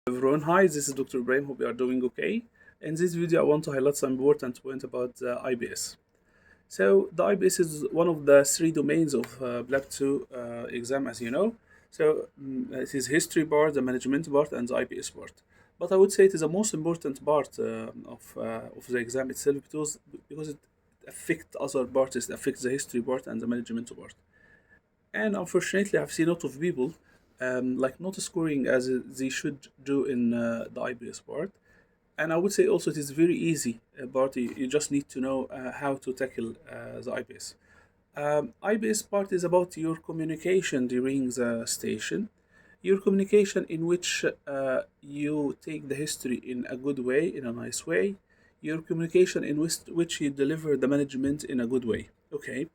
Everyone, hi, this is Dr. Ibrahim. Hope you are doing okay. In this video, I want to highlight some important point about the IPS. So, the IPS is one of the three domains of PLAB 2 exam, as you know. So, it is history part, the management part, and the IPS part. But I would say it is the most important part of the exam itself because it affects other parts. It affects the history part and the management part. And unfortunately, I've seen a lot of people like not scoring as they should do in the IBS part. And I would say also it is very easy, but you just need to know how to tackle the IBS. IBS part is about your communication during the station, your communication in which you take the history in a good way, in a nice way, your communication in which you deliver the management in a good way. Okay,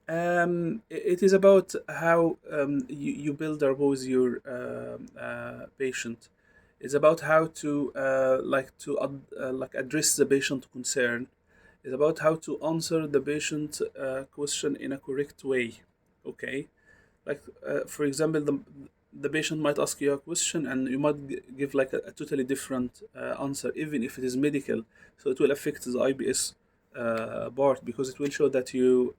it is about how you build rapport with your patient. It's about how to like address the patient concern. It's about how to answer the patient question in a correct way. Okay, like for example, the patient might ask you a question and you might give like a totally different answer, even if it is medical. So it will affect the IBS part because it will show that you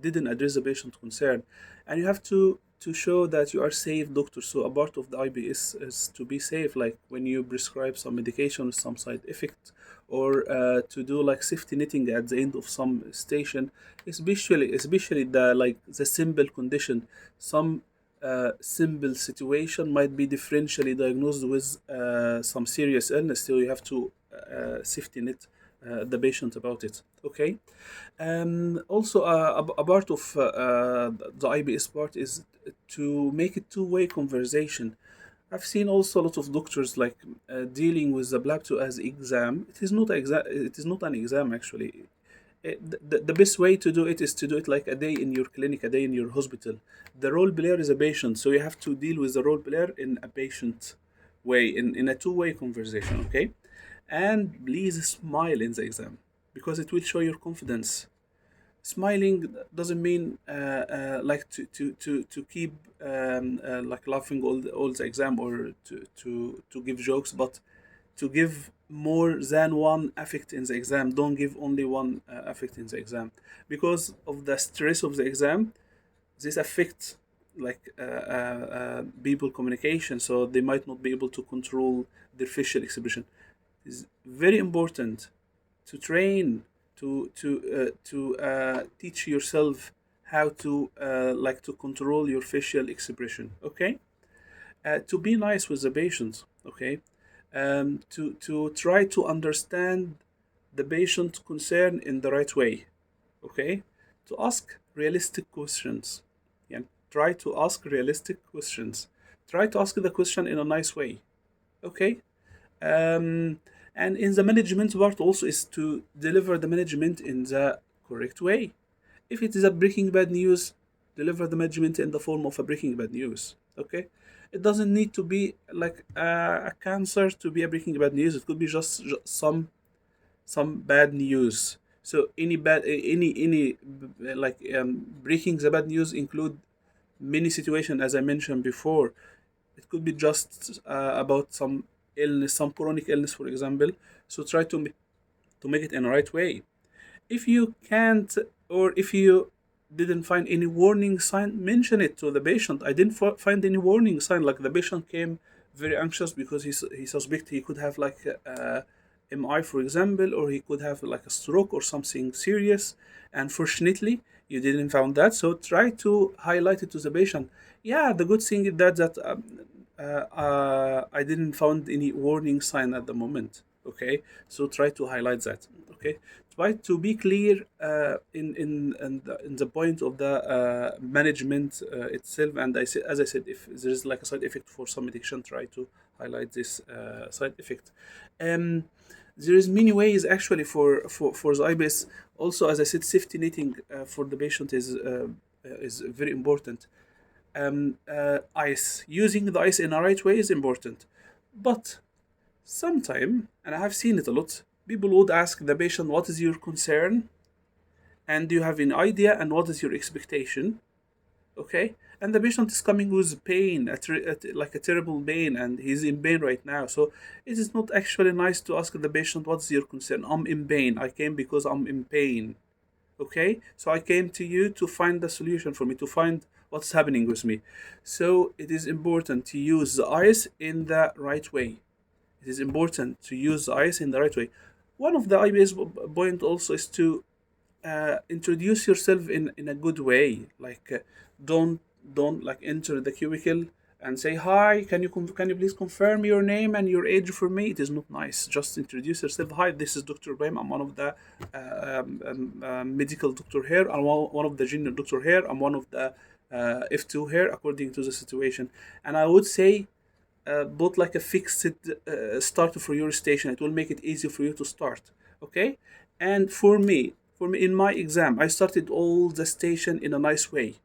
didn't address the patient concern, and you have to show that you are safe doctor. So a part of the IBS is to be safe, like when you prescribe some medication with some side effect, or to do like safety netting at the end of some station, especially the like the simple condition. Some simple situation might be differentially diagnosed with some serious illness, so you have to safety net the patient about it. Okay. Also, a part of the IBS part is to make it two-way conversation. I've seen also a lot of doctors like dealing with the PLAB 2 as exam. It is not exam. It is not an exam actually. The best way to do it is to do it like a day in your clinic, a day in your hospital. The role player is a patient, so you have to deal with the role player in a patient way, in a two-way conversation. Okay, and please smile in the exam because it will show your confidence. Smiling doesn't mean like to keep like laughing all the exam, or to give jokes, but to give more than one affect in the exam. Don't give only one affect in the exam because of the stress of the exam. This affects like people communication, so they might not be able to control their facial expression. It's very important to train to teach yourself how to like to control your facial expression. Okay, to be nice with the patient. Okay, to try to understand the patient concern in the right way. Okay, to ask realistic questions. Yeah, try to ask realistic questions. Try to ask the question in a nice way. Okay, um, and in the management part also is to deliver the management in the correct way. If it is a breaking bad news, deliver the management in the form of a breaking bad news. Okay, it doesn't need to be like a cancer to be a breaking bad news. It could be just some bad news. So any like breaking the bad news include many situations, as I mentioned before. It could be just about some illness, some chronic illness, for example. So try to make it in the right way. If you can't, or if you didn't find any warning sign, mention it to the patient. I didn't find any warning sign. Like the patient came very anxious because he suspect he could have like MI, for example, or he could have like a stroke or something serious. And fortunately, you didn't found that. So try to highlight it to the patient. Yeah, the good thing is that I didn't found any warning sign at the moment. Okay, so try to highlight that. Okay, try to be clear in the point of the management itself. And as I said, if there is like a side effect for some medication, try to highlight this side effect. Um, there is many ways actually for the IBS. Also, as I said, safety netting for the patient is very important. Ice, using the ice in a right way is important, but sometime, and I have seen it a lot, people would ask the patient, "What is your concern?" and do you have an idea and what is your expectation? Okay, and the patient is coming with pain, like a terrible pain, and he's in pain right now. So it is not actually nice to ask the patient, what's your concern? I'm in pain. I came because I'm in pain. Okay, so I came to you to find the solution for me, to find what's happening with me. So it is important to use the eyes in the right way. It is important to use the eyes in the right way. One of the IBS point also is to introduce yourself in a good way. Like don't like enter the cubicle and say hi. Can you please confirm your name and your age for me? It is not nice. Just introduce yourself. Hi, this is Dr. Ibrahim. I'm one of the medical doctor here. I'm one of the junior doctor here. I'm one of the F2 here, according to the situation. And I would say both like a fixed start for your station. It will make it easy for you to start. Okay, and for me in my exam, I started all the station in a nice way,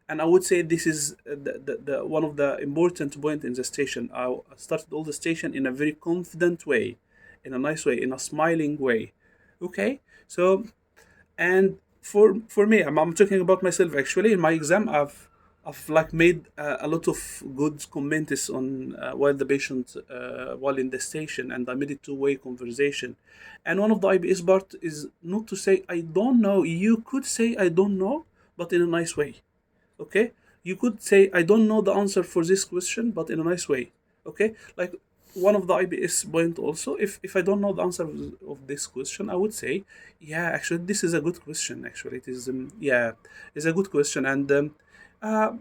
and I would say this is the one of the important point in the station. I started all the station in a very confident way, in a nice way, in a smiling way. Okay, so and for me, I'm talking about myself actually. In my exam, I've like made a lot of good comments on while the patient while in the station, and I made it two-way conversation. And one of the IBS part is not to say I don't know. You could say I don't know, but in a nice way. Okay, you could say I don't know the answer for this question, but in a nice way. Okay, like one of the IBS point also, if I don't know the answer of this question, I would say, yeah, actually this is a good question. Actually it is yeah, it's a good question. And uh,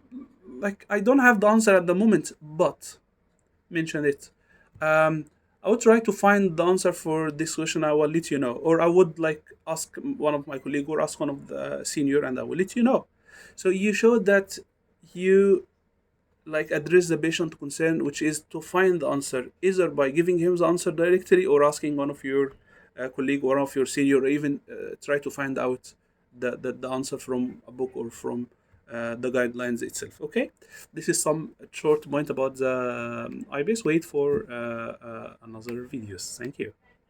like I don't have the answer at the moment, but mention it. um, I would try to find the answer for this question. I will let you know, or I would like ask one of my colleague or ask one of the senior, and I will let you know. So you showed that you like address the patient concern, which is to find the answer either by giving him the answer directly or asking one of your colleague or one of your senior, or even try to find out the answer from a book or from the guidelines itself. Okay, this is some short point about the IBS. Wait for another videos. Thank you.